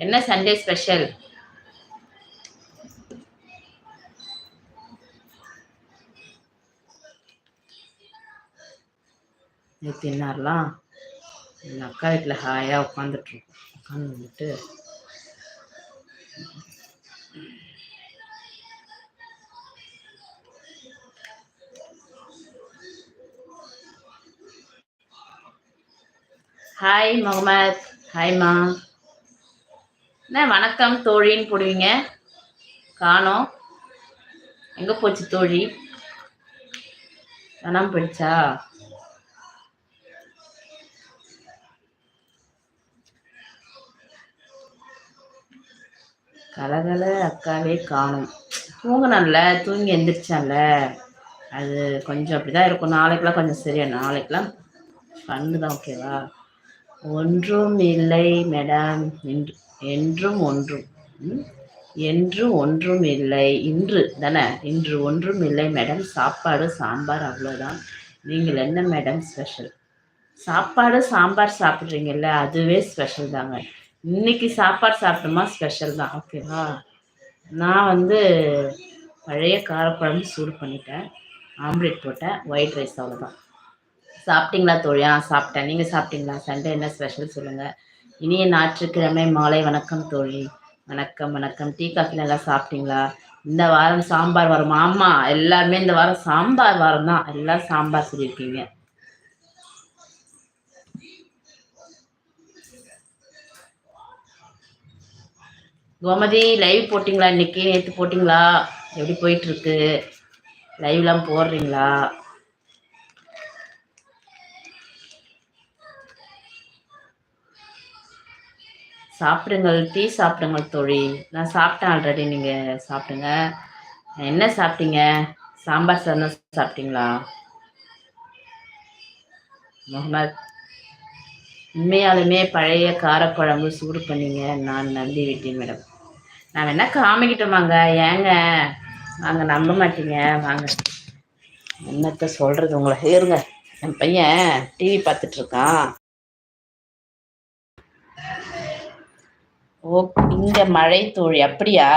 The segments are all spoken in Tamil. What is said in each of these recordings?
என்ன சண்டே ஸ்பெஷல்? நேற்று என்னாரலாம் எங்கள் அக்கா வீட்டில் ஹாயாக உட்காந்துட்ருக்கோம். உட்காந்து வந்துட்டு ஹாய் முகமது. ஹாய்மா. என்ன வணக்கம் தோழின்னு போடுவீங்க, காணோம். எங்கே போச்சு தோழி? வேணாம் போயிடுச்சா? கலகல அக்காவே காணும். தூங்கினான்ல, தூங்கி எந்திரிச்சான்ல, அது கொஞ்சம் அப்படிதான் இருக்கும். நாளைக்கெல்லாம் கொஞ்சம் சரியா, நாளைக்கெல்லாம் பண்ணு தான். ஓகேவா? ஒன்றும் இல்லை மேடம். என்றும் ஒன்றும் என்று ஒன்றும் இல்லை. இன்று தானே, இன்று ஒன்றும் இல்லை மேடம். சாப்பாடு சாம்பார், அவ்வளோதான். நீங்கள் என்ன மேடம் ஸ்பெஷல்? சாப்பாடு சாம்பார் சாப்பிட்றீங்கல்ல, அதுவே ஸ்பெஷல் தாங்க. இன்னைக்கு சாப்பாடு சாப்பிட்டோமா ஸ்பெஷல் தான். ஓகேவா? நான் வந்து பழைய காரக்குழம்பு சூடு பண்ணிட்டேன், ஆம்லேட் போட்டேன், ஒயிட் ரைஸ், அவ்வளோதான். சாப்பிட்டீங்களா தோழியா? சாப்பிட்டேன். நீங்கள் சாப்பிட்டீங்களா? சண்டே என்ன ஸ்பெஷல் சொல்லுங்கள். இனிய ஞாயிற்றுக்கிழமை மாலை வணக்கம் தோழி. வணக்கம் வணக்கம். டீ காஃபி நல்லா சாப்பிட்டீங்களா? இந்த வாரம் சாம்பார் வாரம். ஆமாம், எல்லாருமே இந்த வாரம் சாம்பார் வாரம் தான். எல்லாம் சாம்பார் சொல்லியிருக்கீங்க. கோமதி லைவ் போட்டிங்களா? இன்னைக்கு நேற்று போட்டிங்களா? எப்படி போயிட்டுருக்கு? லைவ்லாம் போடுறீங்களா? சாப்பிடுங்கள், டீ சாப்பிடுங்கள் தோழி. நான் சாப்பிட்டேன் ஆல்ரெடி. நீங்கள் சாப்பிடுங்க. என்ன சாப்பிட்டீங்க? சாம்பார் சாதம் சாப்பிட்டீங்களா? முகமது, உண்மையாலுமே பழைய காரக்குழம்பு சூடு பண்ணீங்க, நான் நம்பி விட்டேன் மேடம். நான் என்ன காமிக்கிட்டோமாங்க? ஏங்க வாங்க, நம்ப மாட்டீங்க. வாங்க, என்னத்த சொல்கிறது உங்களை. இருங்க, என் பையன் டிவி பார்த்துட்ருக்கான். ஓ, இங்கே மழை தோழி. அப்படியா?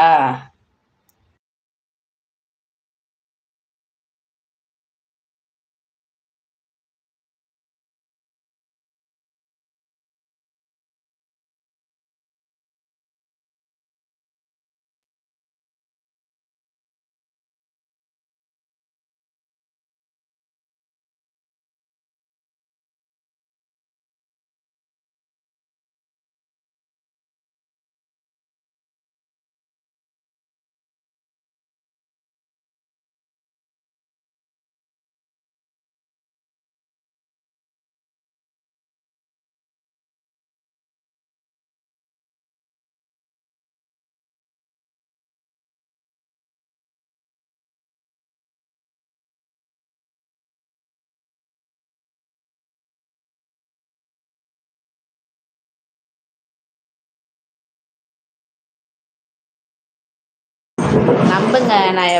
நம்புங்க, நான்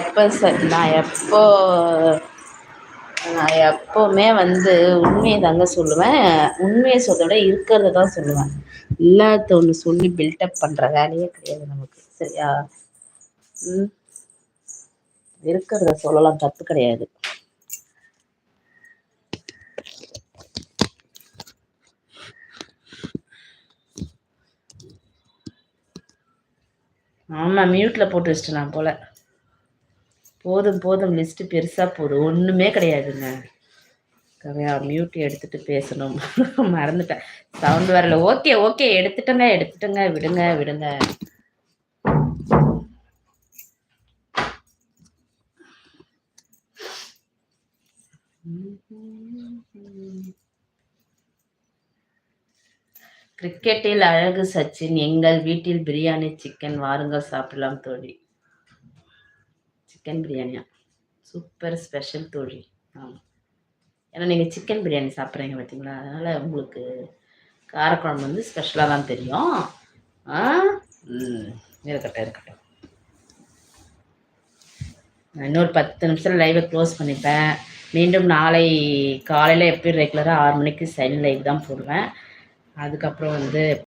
எப்போவுமே வந்து உண்மையை தாங்க சொல்லுவேன். உண்மையை சொல்றத விட இருக்கிறத தான் சொல்லுவேன். இல்லாத ஒன்று சொல்லி பில்டப் பண்ணுற வேலையே கிடையாது நமக்கு. சரியா? இருக்கிறத சொல்லலாம், தப்பு கிடையாது. ஆமாம், மியூட்டில் போட்டு வச்சுட்டு நான் போல. போதும் போதும், லிஸ்ட்டு பெருசாக போதும், ஒன்றுமே கிடையாதுங்க. கவையா மியூட் எடுத்துட்டு பேசணும். மறந்துட்டேன், சவுண்ட் வரல. ஓகே ஓகே, எடுத்துட்டேங்க, விடுங்க விடுங்க. கிரிக்கெட்டில் அழகு சச்சின், எங்கள் வீட்டில் பிரியாணி சிக்கன், வாருங்கள் சாப்பிடலாம் தோழி. சிக்கன் பிரியாணியா? சூப்பர் ஸ்பெஷல் தோழி. ஆமாம், ஏன்னா நீங்கள் சிக்கன் பிரியாணி சாப்பிட்றீங்க பார்த்தீங்களா, அதனால் உங்களுக்கு காரக்குழம்பு வந்து ஸ்பெஷலாக தான் தெரியும். இருக்கட்டும். இன்னொரு 10 நிமிஷம் லைவை க்ளோஸ் பண்ணிப்பேன். மீண்டும் நாளை காலையில் எப்பயும் ரெகுலராக 6 மணிக்கு சைன் லைவ் தான் போடுவேன். அதுக்கப்புறம் வந்து